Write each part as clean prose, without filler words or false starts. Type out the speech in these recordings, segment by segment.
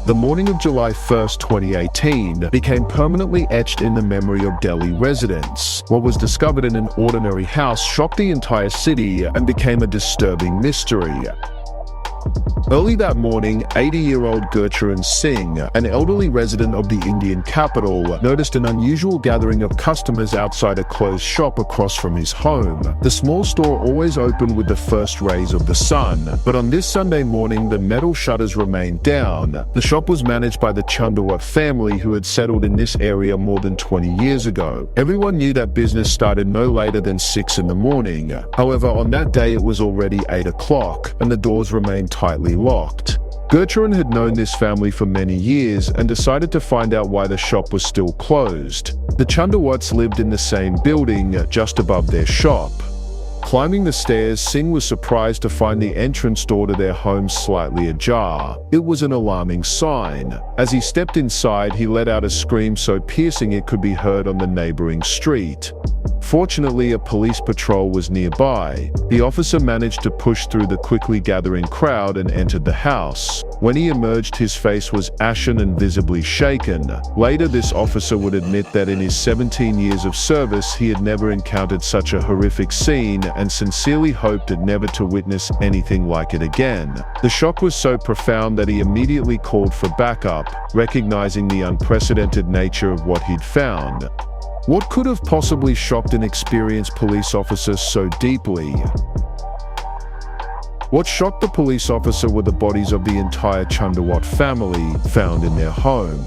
The morning of July 1st, 2018 became permanently etched in the memory of Delhi residents. What was discovered in an ordinary house shocked the entire city and became a disturbing mystery. Early that morning, 80-year-old Gurcharan Singh, an elderly resident of the Indian capital, noticed an unusual gathering of customers outside a closed shop across from his home. The small store always opened with the first rays of the sun, but on this Sunday morning, the metal shutters remained down. The shop was managed by the Chundawat family, who had settled in this area more than 20 years ago. Everyone knew that business started no later than 6 in the morning. However, on that day it was already 8 o'clock, and the doors remained tightly locked. Gurcharan had known this family for many years and decided to find out why the shop was still closed. The Chundawats lived in the same building, just above their shop. Climbing the stairs, Singh was surprised to find the entrance door to their home slightly ajar. It was an alarming sign. As he stepped inside, he let out a scream so piercing it could be heard on the neighboring street. Fortunately, a police patrol was nearby. The officer managed to push through the quickly gathering crowd and entered the house. When he emerged, his face was ashen and visibly shaken. Later, this officer would admit that in his 17 years of service, he had never encountered such a horrific scene and sincerely hoped never to witness anything like it again. The shock was so profound that he immediately called for backup, recognizing the unprecedented nature of what he'd found. What could have possibly shocked an experienced police officer so deeply? What shocked the police officer were the bodies of the entire Chundawat family found in their home.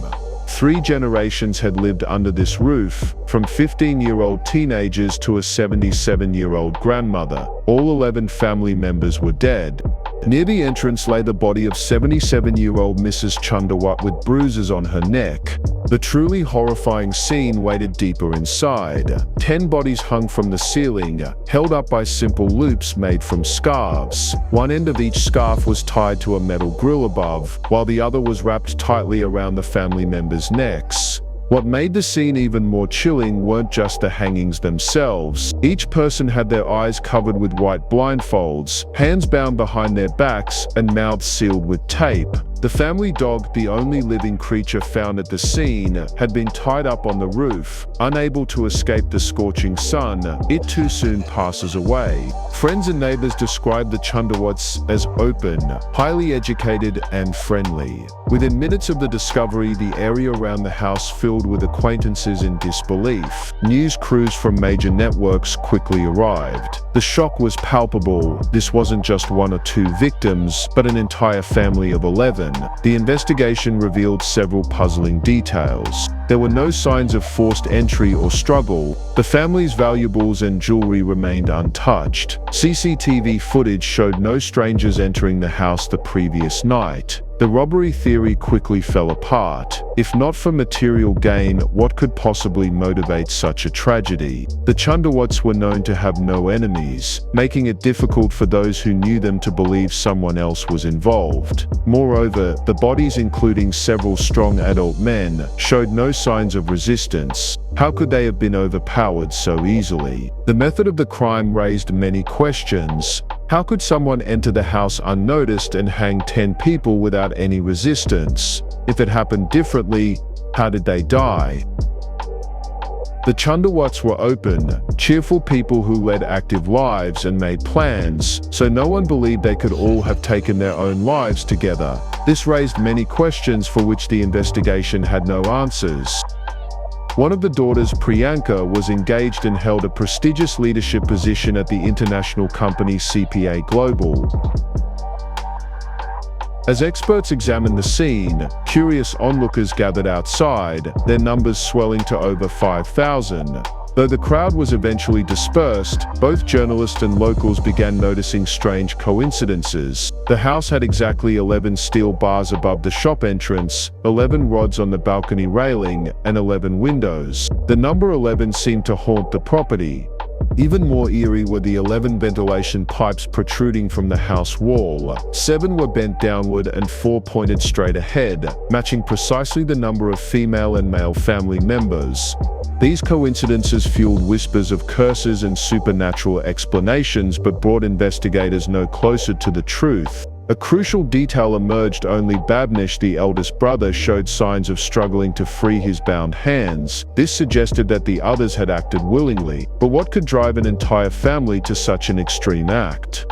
3 generations had lived under this roof, from 15-year-old teenagers to a 77-year-old grandmother. All 11 family members were dead. Near the entrance lay the body of 77-year-old Mrs. Chundawat with bruises on her neck. The truly horrifying scene waited deeper inside. 10 bodies hung from the ceiling, held up by simple loops made from scarves. One end of each scarf was tied to a metal grill above, while the other was wrapped tightly around the family members' necks. What made the scene even more chilling weren't just the hangings themselves. Each person had their eyes covered with white blindfolds, hands bound behind their backs, and mouths sealed with tape. The family dog, the only living creature found at the scene, had been tied up on the roof. Unable to escape the scorching sun, it too soon passes away. Friends and neighbors described the Chundawats as open, highly educated, and friendly. Within minutes of the discovery, the area around the house filled with acquaintances in disbelief. News crews from major networks quickly arrived. The shock was palpable. This wasn't just 1 or 2 victims, but an entire family of 11. The investigation revealed several puzzling details. There were no signs of forced entry or struggle. The family's valuables and jewelry remained untouched. CCTV footage showed no strangers entering the house the previous night. The robbery theory quickly fell apart. If not for material gain, what could possibly motivate such a tragedy? The Chundawats were known to have no enemies, making it difficult for those who knew them to believe someone else was involved. Moreover, the bodies, including several strong adult men, showed no signs of resistance. How could they have been overpowered so easily? The method of the crime raised many questions. How could someone enter the house unnoticed and hang 10 people without any resistance? If it happened differently, how did they die? The Chundawats were open, cheerful people who led active lives and made plans, so no one believed they could all have taken their own lives together. This raised many questions for which the investigation had no answers. One of the daughters, Priyanka, was engaged and held a prestigious leadership position at the international company CPA Global. As experts examined the scene, curious onlookers gathered outside, their numbers swelling to over 5,000. Though the crowd was eventually dispersed, both journalists and locals began noticing strange coincidences. The house had exactly 11 steel bars above the shop entrance, 11 rods on the balcony railing, and 11 windows. The number 11 seemed to haunt the property. Even more eerie were the 11 ventilation pipes protruding from the house wall. 7 were bent downward and 4 pointed straight ahead, matching precisely the number of female and male family members. These coincidences fueled whispers of curses and supernatural explanations, but brought investigators no closer to the truth. A crucial detail emerged: only Babnish, the eldest brother, showed signs of struggling to free his bound hands. This suggested that the others had acted willingly. But what could drive an entire family to such an extreme act?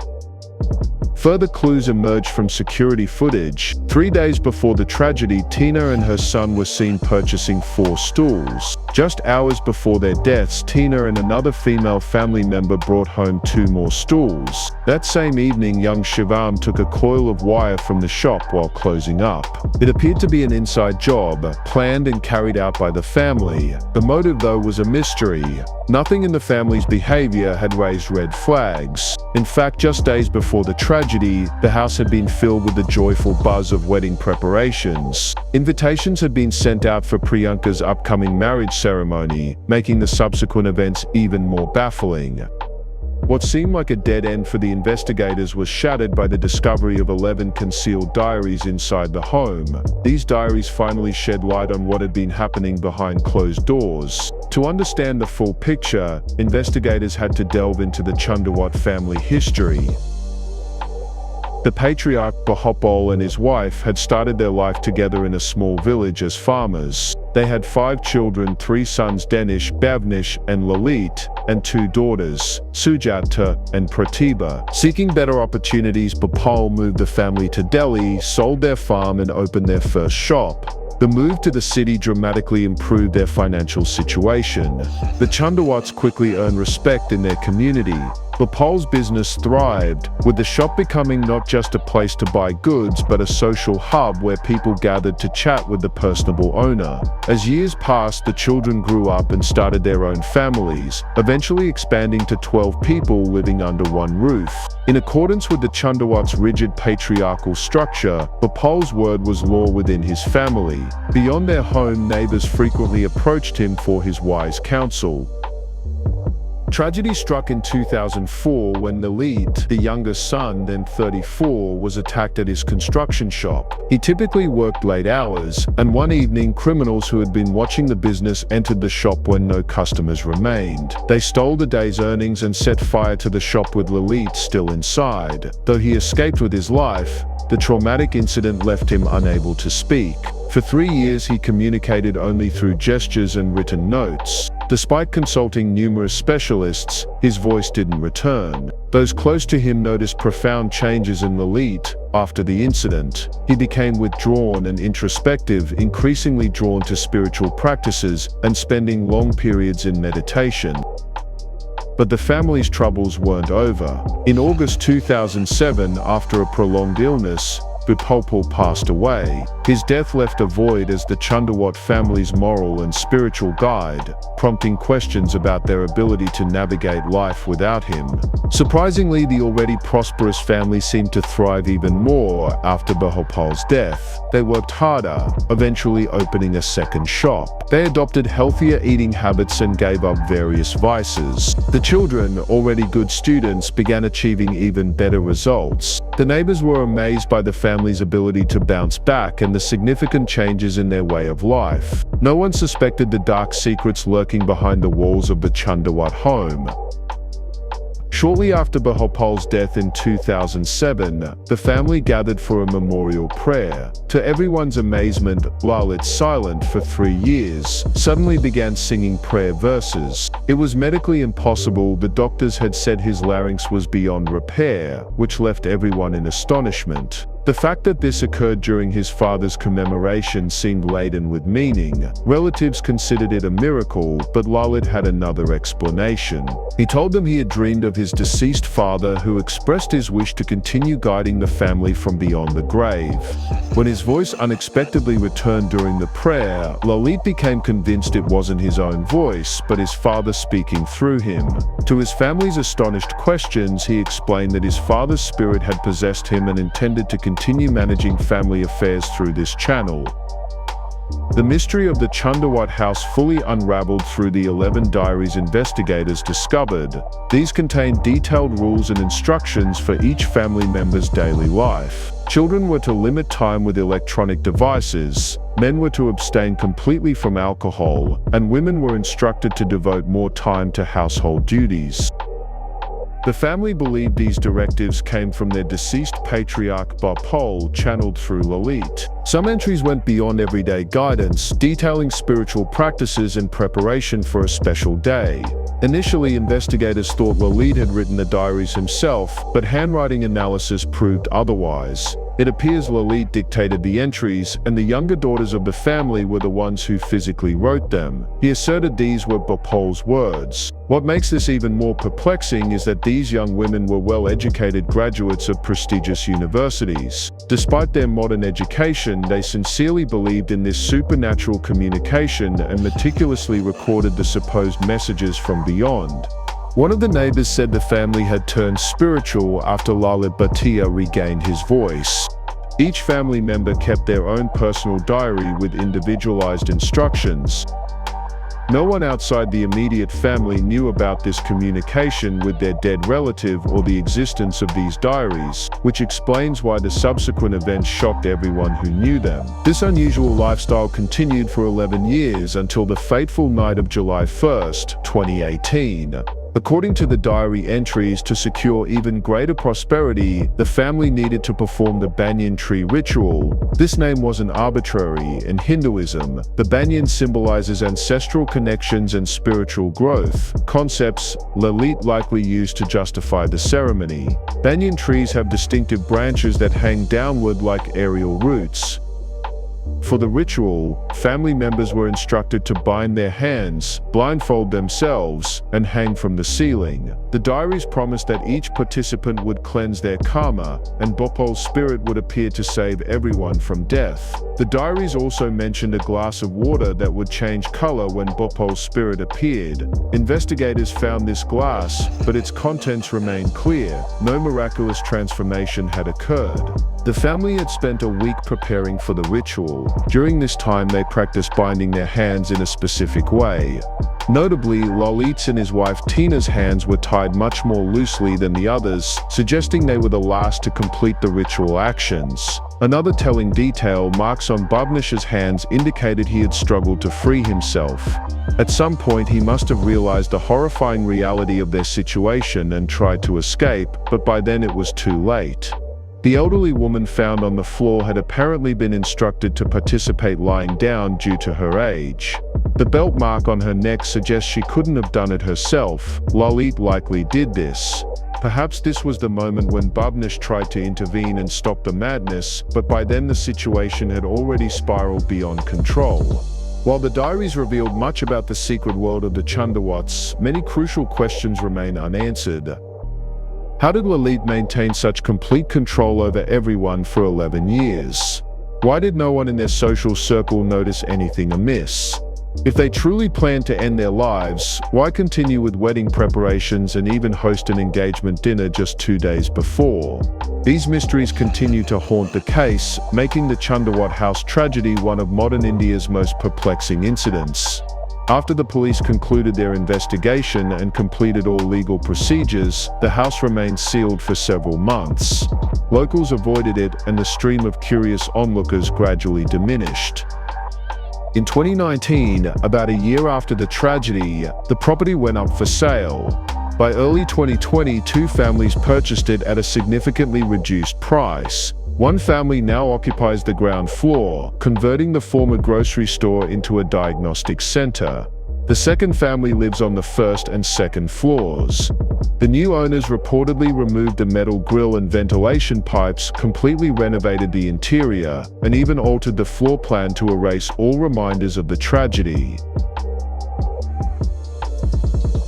Further clues emerged from security footage. 3 days before the tragedy, Tina and her son were seen purchasing 4 stools. Just hours before their deaths, Tina and another female family member brought home 2 more stools. That same evening, young Shivam took a coil of wire from the shop while closing up. It appeared to be an inside job, planned and carried out by the family. The motive, though, was a mystery. Nothing in the family's behavior had raised red flags. In fact, just days before the tragedy, the house had been filled with the joyful buzz of wedding preparations. Invitations had been sent out for Priyanka's upcoming marriage ceremony, making the subsequent events even more baffling. What seemed like a dead end for the investigators was shattered by the discovery of 11 concealed diaries inside the home. These diaries finally shed light on what had been happening behind closed doors. To understand the full picture, investigators had to delve into the Chundawat family history. The patriarch Bhopal and his wife had started their life together in a small village as farmers. They had 5 children, 3 sons, Danish, Bhavnish, and Lalit, and 2 daughters, Sujata and Pratibha. Seeking better opportunities, Bhopal moved the family to Delhi, sold their farm, and opened their first shop. The move to the city dramatically improved their financial situation. The Chundawats quickly earned respect in their community. Bhopal's business thrived, with the shop becoming not just a place to buy goods but a social hub where people gathered to chat with the personable owner. As years passed, the children grew up and started their own families, eventually expanding to 12 people living under one roof. In accordance with the Chundawats' rigid patriarchal structure, Bhopal's word was law within his family. Beyond their home, neighbors frequently approached him for his wise counsel. Tragedy struck in 2004 when Lalit, the youngest son, then 34, was attacked at his construction shop. He typically worked late hours, and one evening, criminals who had been watching the business entered the shop when no customers remained. They stole the day's earnings and set fire to the shop with Lalit still inside. Though he escaped with his life, the traumatic incident left him unable to speak. For 3 years, he communicated only through gestures and written notes. Despite consulting numerous specialists, his voice didn't return. Those close to him noticed profound changes in Lalit after the incident. He became withdrawn and introspective, increasingly drawn to spiritual practices and spending long periods in meditation. But the family's troubles weren't over. In August 2007, after a prolonged illness, Bhopal passed away. His death left a void as the Chundawat family's moral and spiritual guide, prompting questions about their ability to navigate life without him. Surprisingly, the already prosperous family seemed to thrive even more after Bhopal's death. They worked harder, eventually opening a second shop. They adopted healthier eating habits and gave up various vices. The children, already good students, began achieving even better results. The neighbors were amazed by the family's ability to bounce back and the significant changes in their way of life. No one suspected the dark secrets lurking behind the walls of the Chundawat home. Shortly after Bhopal's death in 2007, the family gathered for a memorial prayer. To everyone's amazement, Lalit, silent for 3 years, suddenly began singing prayer verses. It was medically impossible. The doctors had said his larynx was beyond repair, which left everyone in astonishment. The fact that this occurred during his father's commemoration seemed laden with meaning. Relatives considered it a miracle, but Lalit had another explanation. He told them he had dreamed of his deceased father, who expressed his wish to continue guiding the family from beyond the grave. When his voice unexpectedly returned during the prayer, Lalit became convinced it wasn't his own voice, but his father speaking through him. To his family's astonished questions, he explained that his father's spirit had possessed him and intended to continue managing family affairs through this channel. The mystery of the Chundawat house fully unraveled through the 11 diaries investigators discovered. These contained detailed rules and instructions for each family member's daily life. Children were to limit time with electronic devices, men were to abstain completely from alcohol, and women were instructed to devote more time to household duties. The family believed these directives came from their deceased patriarch Bhatia, channeled through Lalit. Some entries went beyond everyday guidance, detailing spiritual practices in preparation for a special day. Initially, investigators thought Lalit had written the diaries himself, but handwriting analysis proved otherwise. It appears Lalit dictated the entries, and the younger daughters of the family were the ones who physically wrote them. He asserted these were Bhatia's words. What makes this even more perplexing is that these young women were well-educated graduates of prestigious universities. Despite their modern education, they sincerely believed in this supernatural communication and meticulously recorded the supposed messages from beyond. One of the neighbors said the family had turned spiritual after Lalit Bhatia regained his voice. Each family member kept their own personal diary with individualized instructions. No one outside the immediate family knew about this communication with their dead relative or the existence of these diaries, which explains why the subsequent events shocked everyone who knew them. This unusual lifestyle continued for 11 years until the fateful night of July 1st, 2018. According to the diary entries, to secure even greater prosperity, the family needed to perform the banyan tree ritual. This name wasn't arbitrary. In Hinduism, the banyan symbolizes ancestral connections and spiritual growth, concepts Lalit likely used to justify the ceremony. Banyan trees have distinctive branches that hang downward like aerial roots. For the ritual, family members were instructed to bind their hands, blindfold themselves, and hang from the ceiling. The diaries promised that each participant would cleanse their karma, and Bhatia's spirit would appear to save everyone from death. The diaries also mentioned a glass of water that would change color when Bhatia's spirit appeared. Investigators found this glass, but its contents remained clear. No miraculous transformation had occurred. The family had spent a week preparing for the ritual. During this time, they practiced binding their hands in a specific way. Notably, Lalit's and his wife Tina's hands were tied much more loosely than the others, suggesting they were the last to complete the ritual actions. Another telling detail, marks on Bhavnish's hands indicated he had struggled to free himself. At some point, he must have realized the horrifying reality of their situation and tried to escape, but by then it was too late. The elderly woman found on the floor had apparently been instructed to participate lying down due to her age. The belt mark on her neck suggests she couldn't have done it herself. Lalit likely did this. Perhaps this was the moment when Bhavnish tried to intervene and stop the madness, but by then the situation had already spiraled beyond control. While the diaries revealed much about the secret world of the Chundawats, many crucial questions remain unanswered. How did Lalit maintain such complete control over everyone for 11 years? Why did no one in their social circle notice anything amiss? If they truly planned to end their lives, why continue with wedding preparations and even host an engagement dinner just 2 days before? These mysteries continue to haunt the case, making the Chundawat house tragedy one of modern India's most perplexing incidents. After the police concluded their investigation and completed all legal procedures, the house remained sealed for several months. Locals avoided it, and the stream of curious onlookers gradually diminished. In 2019, about a year after the tragedy, the property went up for sale. By early 2020, two families purchased it at a significantly reduced price. One family now occupies the ground floor, converting the former grocery store into a diagnostic center. The second family lives on the first and second floors. The new owners reportedly removed the metal grill and ventilation pipes, completely renovated the interior, and even altered the floor plan to erase all reminders of the tragedy.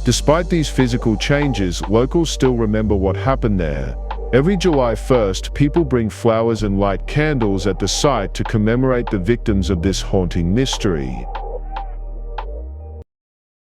Despite these physical changes, locals still remember what happened there. Every July 1st, people bring flowers and light candles at the site to commemorate the victims of this haunting mystery.